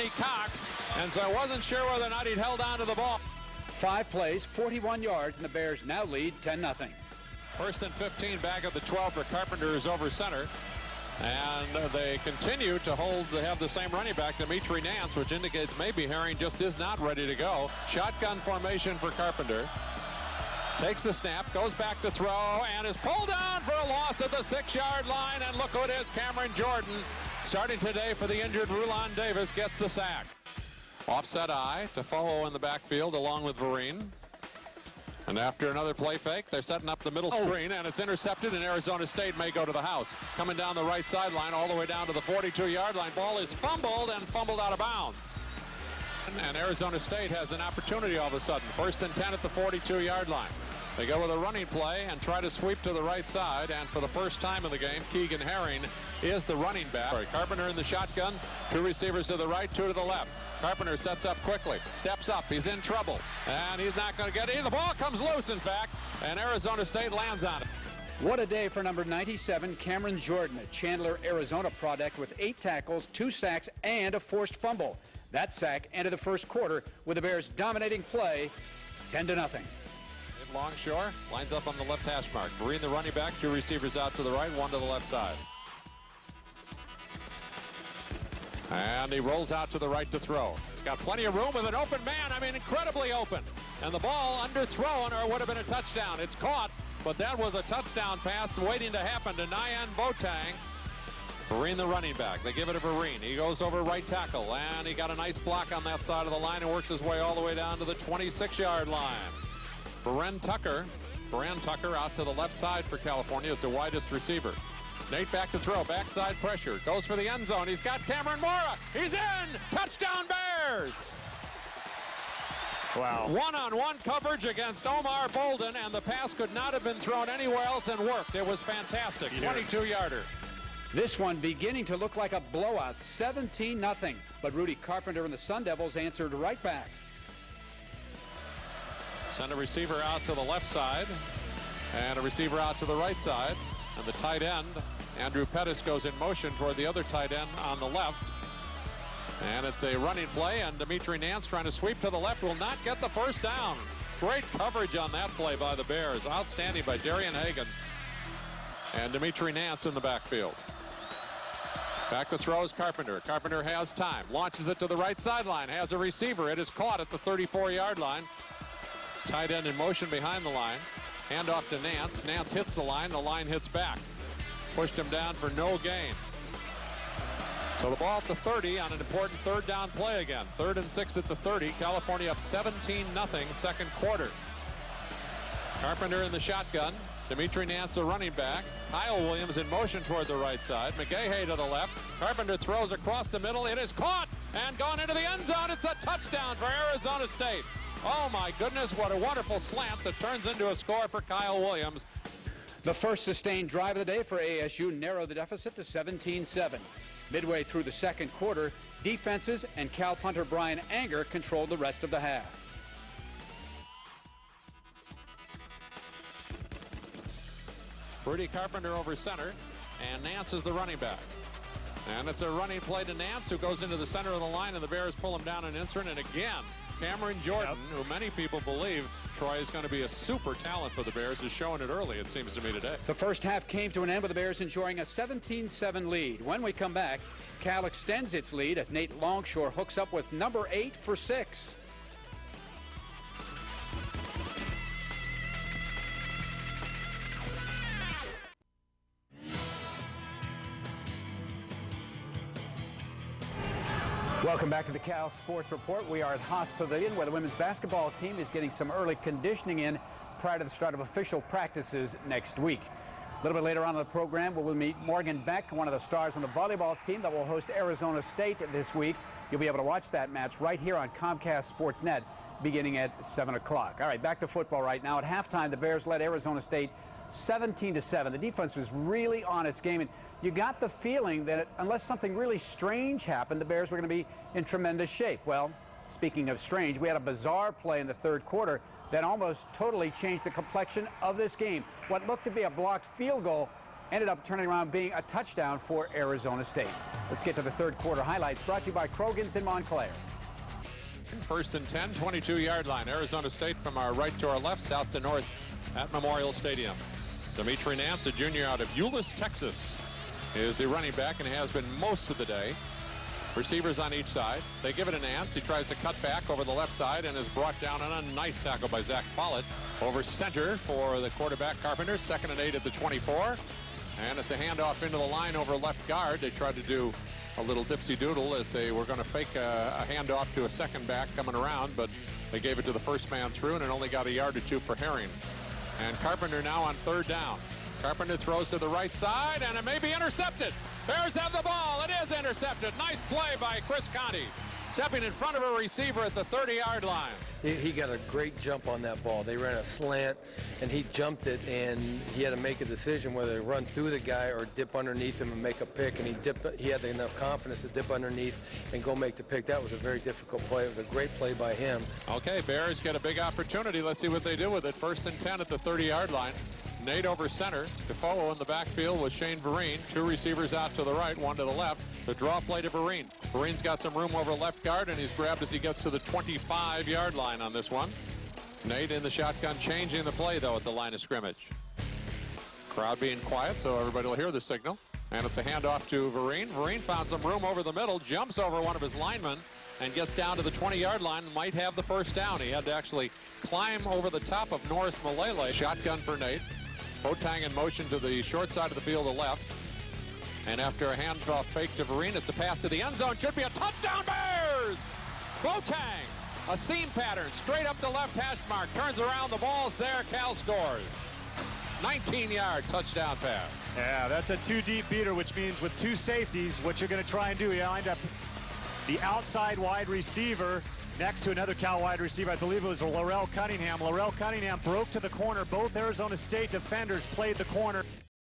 Cox, and so I wasn't sure whether or not he'd held on to the ball. 5 plays, 41 yards, and the Bears now lead 10-0. First and 15 back at the 12 for Carpenter is over center. And they continue to have the same running back, Dimitri Nance, which indicates maybe Herring just is not ready to go. Shotgun formation for Carpenter. Takes the snap, goes back to throw, and is pulled down for a loss at the 6-yard line. And look who it is, Cameron Jordan, starting today for the injured Rulon Davis, gets the sack. Offset eye to follow in the backfield along with Vereen. And after another play fake, they're setting up the middle screen, and it's intercepted, and Arizona State may go to the house. Coming down the right sideline all the way down to the 42-yard line. Ball is fumbled out of bounds. And Arizona State has an opportunity all of a sudden. First and 10 at the 42-yard line. They go with a running play and try to sweep to the right side, and for the first time in the game, Keegan Herring is the running back. Carpenter in the shotgun, 2 receivers to the right, 2 to the left. Carpenter sets up quickly, steps up, he's in trouble, and he's not going to get it. The ball comes loose, in fact, and Arizona State lands on it. What a day for number 97, Cameron Jordan, a Chandler, Arizona product with 8 tackles, 2 sacks, and a forced fumble. That sack ended the first quarter with the Bears dominating play, 10-0. Longshore lines up on the left hash mark. Vereen the running back, 2 receivers out to the right, 1 to the left side. And he rolls out to the right to throw. He's got plenty of room with an open man. I mean, incredibly open. And the ball underthrown, or it would have been a touchdown. It's caught, but that was a touchdown pass waiting to happen to Nyan Boateng. Vereen the running back. They give it to Vereen. He goes over right tackle, and he got a nice block on that side of the line and works his way all the way down to the 26-yard line. Beren Tucker out to the left side for California is the widest receiver. Nate back to throw, backside pressure, goes for the end zone. He's got Cameron Mora. He's in! Touchdown Bears! Wow. One-on-one coverage against Omar Bolden, and the pass could not have been thrown anywhere else and worked. It was fantastic. 22-yarder. This one beginning to look like a blowout, 17-0. But Rudy Carpenter and the Sun Devils answered right back. Send a receiver out to the left side and a receiver out to the right side. And the tight end, Andrew Pettis, goes in motion toward the other tight end on the left. And it's a running play, and Dimitri Nance trying to sweep to the left will not get the first down. Great coverage on that play by the Bears. Outstanding by Darian Hagan and Dimitri Nance in the backfield. Back to throws Carpenter. Carpenter has time, launches it to the right sideline, has a receiver. It is caught at the 34-yard line. Tight end in motion behind the line. Handoff to Nance. Nance hits the line hits back. Pushed him down for no gain. So the ball at the 30 on an important 3rd down play again. 3rd and 6 at the 30. California up 17-0 second quarter. Carpenter in the shotgun. Dimitri Nance, the running back. Kyle Williams in motion toward the right side. McGahey to the left. Carpenter throws across the middle. It is caught and gone into the end zone. It's a touchdown for Arizona State. Oh my goodness, what a wonderful slant that turns into a score for Kyle Williams. The first sustained drive of the day for ASU narrowed the deficit to 17-7. Midway through the second quarter, defenses and Cal punter Brian Anger controlled the rest of the half. Rudy Carpenter over center, and Nance is the running back. And it's a running play to Nance, who goes into the center of the line, and the Bears pull him down an instant. And again, Cameron Jordan, who many people believe Troy is going to be a super talent for the Bears, is showing it early, it seems to me, today. The first half came to an end with the Bears enjoying a 17-7 lead. When we come back, Cal extends its lead as Nate Longshore hooks up with number 8 for 6. Welcome back to the Cal Sports Report. We are at Haas Pavilion, where the women's basketball team is getting some early conditioning in prior to the start of official practices next week. A little bit later on in the program, we'll meet Morgan Beck, one of the stars on the volleyball team that will host Arizona State this week. You'll be able to watch that match right here on Comcast Sportsnet beginning at 7 o'clock. All right, back to football right now. At halftime, the Bears led Arizona State 17-7. The defense was really on its game, and you got the feeling that unless something really strange happened, the Bears were going to be in tremendous shape. Well, speaking of strange, we had a bizarre play in the third quarter that almost totally changed the complexion of this game. What looked to be a blocked field goal ended up turning around being a touchdown for Arizona State. Let's get to the third quarter highlights brought to you by Krogan's in Montclair. First and 10, 22-yard line. Arizona State from our right to our left, south to north at Memorial Stadium. Dimitri Nance, a junior out of Euless, Texas, is the running back and has been most of the day. Receivers on each side. They give it to Nance. He tries to cut back over the left side and is brought down on a nice tackle by Zach Follett. Over center for the quarterback Carpenter. 2nd and 8 at the 24. And it's a handoff into the line over left guard. They tried to do a little dipsy-doodle as they were going to fake a handoff to a second back coming around, but they gave it to the first man through, and it only got a yard or two for Herring. And Carpenter now on 3rd down. Carpenter throws to the right side, and it may be intercepted. Bears have the ball. It is intercepted. Nice play by Chris Conti, stepping in front of a receiver at the 30-yard line. He got a great jump on that ball. They ran a slant, and he jumped it, and he had to make a decision whether to run through the guy or dip underneath him and make a pick, and he had enough confidence to dip underneath and go make the pick. That was a very difficult play. It was a great play by him. Okay, Bears get a big opportunity. Let's see what they do with it. 1st and 10 at the 30-yard line. Nate over center. Defoe in the backfield with Shane Vereen. 2 receivers out to the right, 1 to the left. So draw play to Vereen. Vereen's got some room over left guard, and he's grabbed as he gets to the 25-yard line on this one. Nate in the shotgun, changing the play, though, at the line of scrimmage. Crowd being quiet, so everybody will hear the signal. And it's a handoff to Vereen. Vereen found some room over the middle, jumps over one of his linemen, and gets down to the 20-yard line, might have the first down. He had to actually climb over the top of Norris Malele. Shotgun for Nate. Boateng in motion to the short side of the field, the left. And after a handoff fake to Vereen, it's a pass to the end zone. Should be a touchdown, Bears! Boateng, a seam pattern, straight up the left hash mark. Turns around, the ball's there, Cal scores. 19-yard touchdown pass. Yeah, that's a 2-deep beater, which means with 2 safeties, what you're going to try and do, you lined up the outside wide receiver next to another Cal wide receiver. I believe it was Laurel Cunningham. Laurel Cunningham broke to the corner. Both Arizona State defenders played the corner.